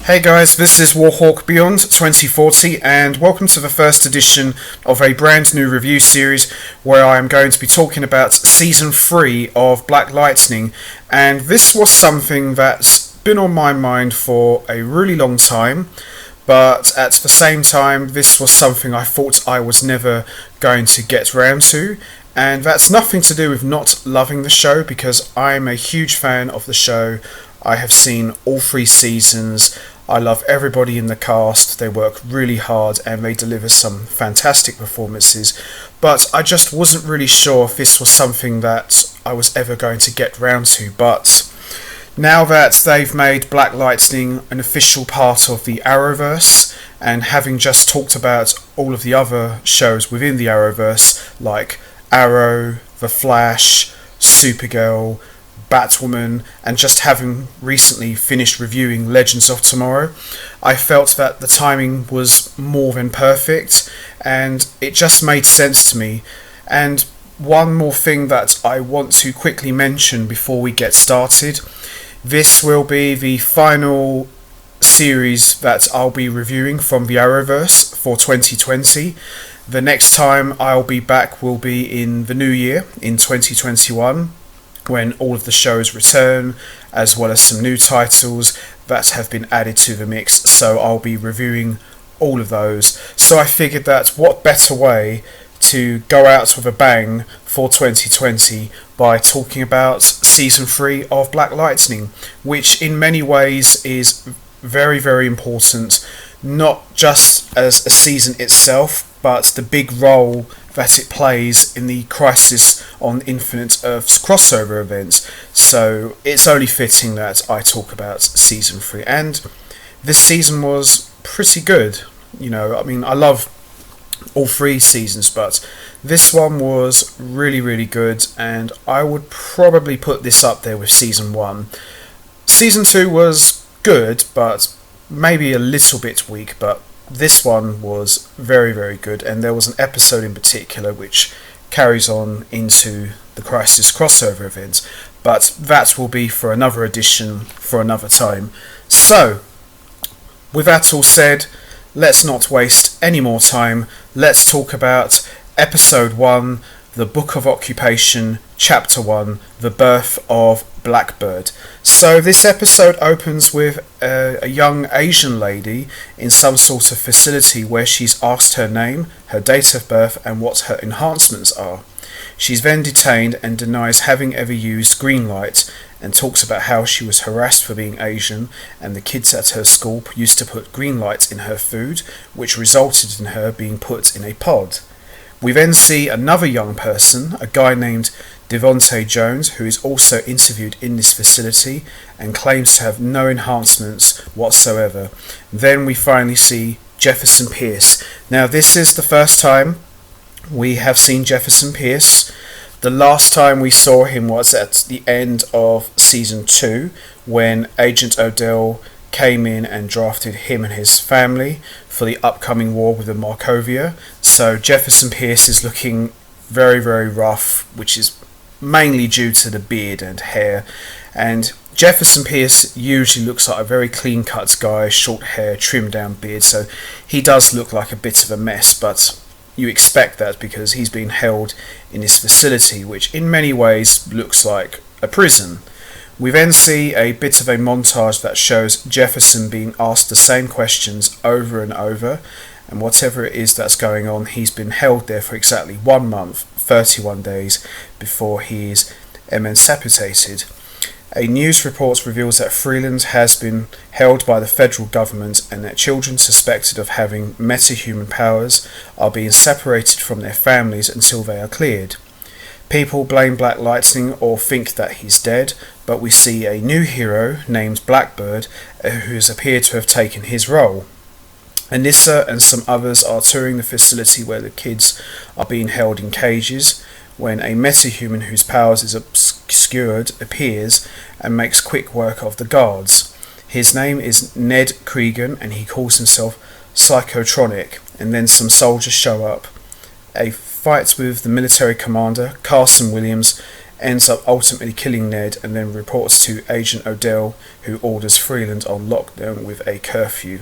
Hey guys, this is Warhawk Beyond 2040 and welcome to the first edition of a brand new review series where I am going to be talking about Season 3 of Black Lightning, and this was something that's been on my mind for a really long time, but at the same time this was something I thought I was never going to get round to, and that's nothing to do with not loving the show because I'm a huge fan of the show. I have seen all 3 seasons. I love everybody in the cast, they work really hard and they deliver some fantastic performances, but I just wasn't really sure if this was something that I was ever going to get round to. But now that they've made Black Lightning an official part of the Arrowverse, and having just talked about all of the other shows within the Arrowverse like Arrow, The Flash, Supergirl, Batwoman, and just having recently finished reviewing Legends of Tomorrow, I felt that the timing was more than perfect and it just made sense to me. And one more thing that I want to quickly mention before we get started: this will be the final series that I'll be reviewing from the Arrowverse for 2020. The next time I'll be back will be in the new year, in 2021, when all of the shows return, as well as some new titles that have been added to the mix, so I'll be reviewing all of those. So I figured that what better way to go out with a bang for 2020 by talking about Season 3 of Black Lightning, which in many ways is very, very important, not just as a season itself, but the big role that it plays in the Crisis on Infinite Earths crossover events. So it's only fitting that I talk about Season 3. And this season was pretty good. You know, I mean, I love all 3 seasons, but this one was really, really good, and I would probably put this up there with Season 1. Season 2 was good, but maybe a little bit weak, but this one was very, very good, and there was an episode in particular which carries on into the Crisis crossover event, but that will be for another edition for another time. So, with that all said, let's not waste any more time. Let's talk about Episode 1, The Book of Occupation, Chapter 1, The Birth of Blackbird. So this episode opens with a young Asian lady in some sort of facility where she's asked her name, her date of birth, and what her enhancements are. She's then detained and denies having ever used green light, and talks about how she was harassed for being Asian, and the kids at her school used to put green light in her food, which resulted in her being put in a pod. We then see another young person, a guy named Devontae Jones, who is also interviewed in this facility and claims to have no enhancements whatsoever. Then we finally see Jefferson Pierce. Now this is the first time we have seen Jefferson Pierce. The last time we saw him was at the end of Season 2, when Agent Odell came in and drafted him and his family for the upcoming war with the Markovia. So Jefferson Pierce is looking very, very rough, which is mainly due to the beard and hair. And Jefferson Pierce usually looks like a very clean-cut guy, short hair, trimmed down beard, so he does look like a bit of a mess, but you expect that because he's been held in this facility, which in many ways looks like a prison. We then see a bit of a montage that shows Jefferson being asked the same questions over and over, and whatever it is that's going on, he's been held there for exactly 1 month, 31 days, before he is emancipated. A news report reveals that Freeland has been held by the federal government, and that children suspected of having metahuman powers are being separated from their families until they are cleared. People blame Black Lightning or think that he's dead, but we see a new hero named Blackbird who has appeared to have taken his role. Anissa and some others are touring the facility where the kids are being held in cages, when a metahuman whose powers is obscured appears and makes quick work of the guards. His name is Ned Cregan, and he calls himself Psychotronic, and then some soldiers show up. A fight with the military commander, Carson Williams, ends up ultimately killing Ned and then reports to Agent Odell, who orders Freeland on lockdown with a curfew.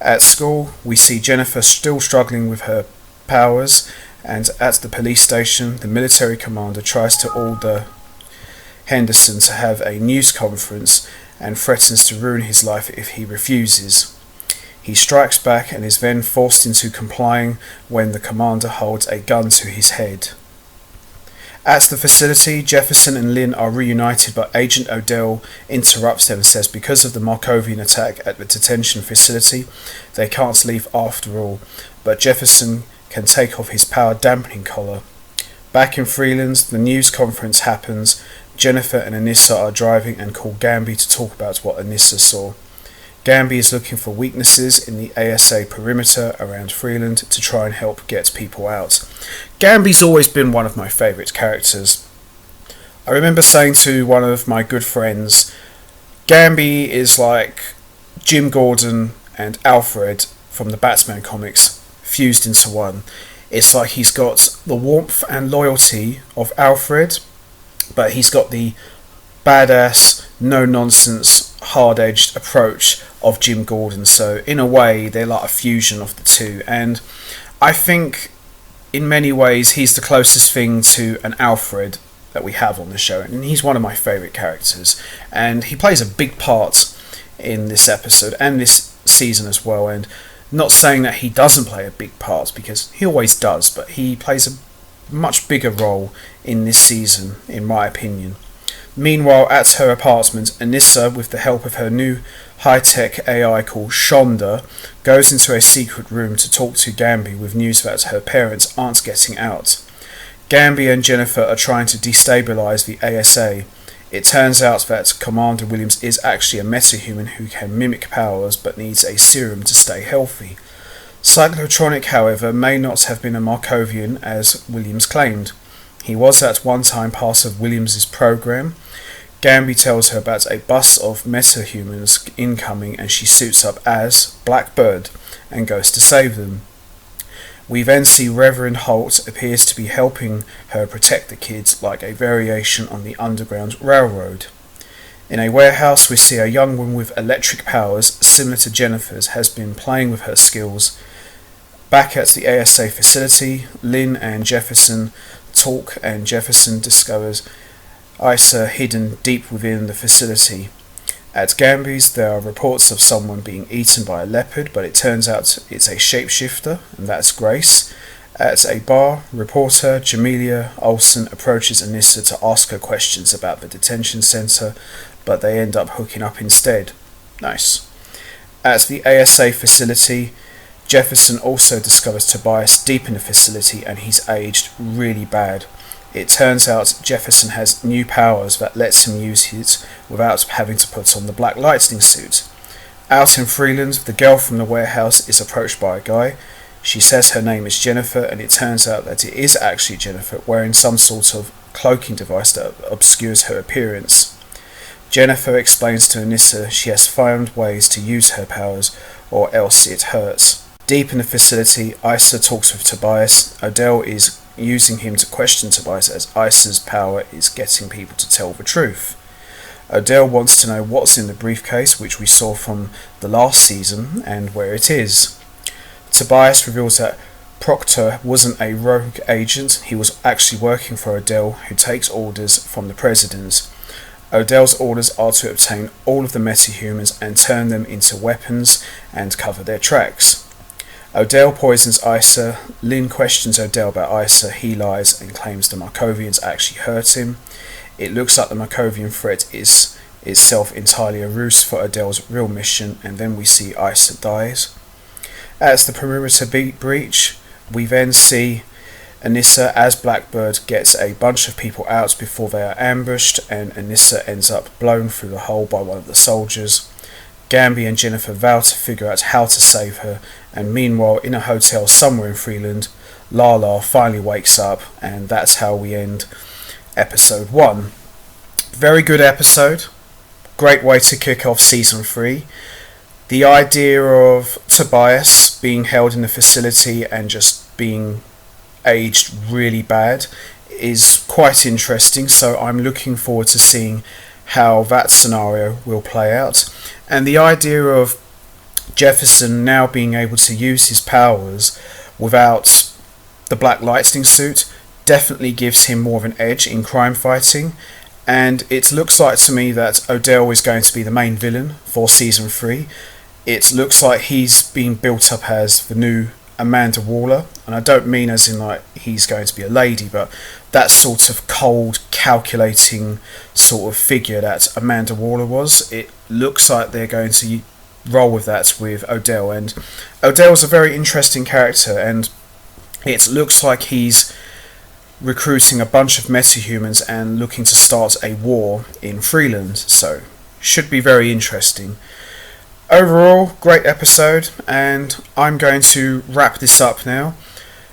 At school, we see Jennifer still struggling with her powers, and at the police station, the military commander tries to order Henderson to have a news conference and threatens to ruin his life if he refuses. He strikes back and is then forced into complying when the commander holds a gun to his head. At the facility, Jefferson and Lynn are reunited, but Agent Odell interrupts them and says because of the Markovian attack at the detention facility, they can't leave after all, but Jefferson can take off his power dampening collar. Back in Freeland, the news conference happens. Jennifer and Anissa are driving and call Gamby to talk about what Anissa saw. Gamby is looking for weaknesses in the ASA perimeter around Freeland to try and help get people out. Gamby's always been one of my favourite characters. I remember saying to one of my good friends, Gamby is like Jim Gordon and Alfred from the Batman comics fused into one. It's like he's got the warmth and loyalty of Alfred, but he's got the badass, no-nonsense, hard-edged approach of Jim Gordon. So in a way, they're like a fusion of the two. And I think in many ways, he's the closest thing to an Alfred that we have on the show. And he's one of my favourite characters. And he plays a big part in this episode and this season as well. And not saying that he doesn't play a big part, because he always does, but he plays a much bigger role in this season, in my opinion. Meanwhile, at her apartment, Anissa, with the help of her new high-tech AI called Shonda, goes into a secret room to talk to Gamby with news that her parents aren't getting out. Gamby and Jennifer are trying to destabilize the ASA. It turns out that Commander Williams is actually a metahuman who can mimic powers but needs a serum to stay healthy. Cyclotronic, however, may not have been a Markovian as Williams claimed. He was at one time part of Williams's program. Gamby tells her about a bus of metahumans incoming and she suits up as Blackbird and goes to save them. We then see Reverend Holt appears to be helping her protect the kids like a variation on the Underground Railroad. In a warehouse, we see a young woman with electric powers similar to Jennifer's has been playing with her skills. Back at the ASA facility, Lynn and Jefferson talk and Jefferson discovers Isa hidden deep within the facility. At Gamby's, there are reports of someone being eaten by a leopard, but it turns out it's a shapeshifter, and that's Grace. At a bar, reporter Jamelia Olsen approaches Anissa to ask her questions about the detention centre, but they end up hooking up instead. Nice. At the ASA facility, Jefferson also discovers Tobias deep in the facility and he's aged really bad. It turns out Jefferson has new powers that lets him use it without having to put on the Black Lightning suit. Out in Freeland, the girl from the warehouse is approached by a guy. She says her name is Jennifer, and it turns out that it is actually Jennifer wearing some sort of cloaking device that obscures her appearance. Jennifer explains to Anissa she has found ways to use her powers or else it hurts. Deep in the facility, Isa talks with Tobias. Odell is using him to question Tobias as Isa's power is getting people to tell the truth. Odell wants to know what's in the briefcase, which we saw from the last season, and where it is. Tobias reveals that Proctor wasn't a rogue agent, he was actually working for Odell, who takes orders from the president. Odell's orders are to obtain all of the metahumans and turn them into weapons and cover their tracks. Odell poisons Isa. Lynn questions Odell about Isa. He lies and claims the Markovians actually hurt him. It looks like the Markovian threat is itself entirely a ruse for Odell's real mission, and then we see Isa dies. At the perimeter breach, we then see Anissa as Blackbird gets a bunch of people out before they are ambushed, and Anissa ends up blown through the hole by one of the soldiers. Gamby and Jennifer vow to figure out how to save her, and meanwhile in a hotel somewhere in Freeland, Lala finally wakes up, and that's how we end episode 1. Very good episode, great way to kick off season 3. The idea of Tobias being held in the facility and just being aged really bad is quite interesting, so I'm looking forward to seeing how that scenario will play out. And the idea of Jefferson now being able to use his powers without the Black Lightning suit definitely gives him more of an edge in crime fighting, and it looks like to me that Odell is going to be the main villain for Season 3. It looks like he's being built up as the new Amanda Waller, and I don't mean as in like he's going to be a lady, but that sort of cold, calculating sort of figure that Amanda Waller was. It looks like they're going to roll with that with Odell, and Odell's a very interesting character, and it looks like he's recruiting a bunch of metahumans and looking to start a war in Freeland, so should be very interesting. Overall, great episode, and I'm going to wrap this up now.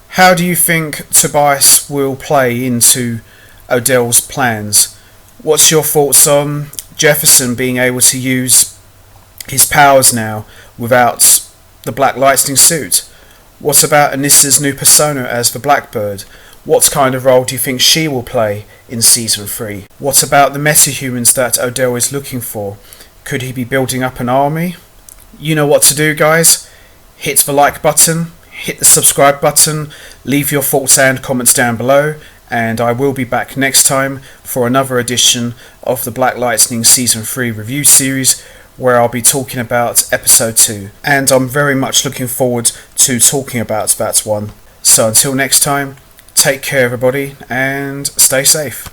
How do you think Tobias will play into Odell's plans? What's your thoughts on Jefferson being able to use his powers now without the Black Lightning suit? What about Anissa's new persona as the Blackbird? What kind of role do you think she will play in Season 3? What about the metahumans that Odell is looking for? Could he be building up an army? You know what to do, guys. Hit the like button, hit the subscribe button, leave your thoughts and comments down below, and I will be back next time for another edition of the Black Lightning Season 3 review series, where I'll be talking about Episode 2, and I'm very much looking forward to talking about that one. So until next time, take care everybody, and stay safe.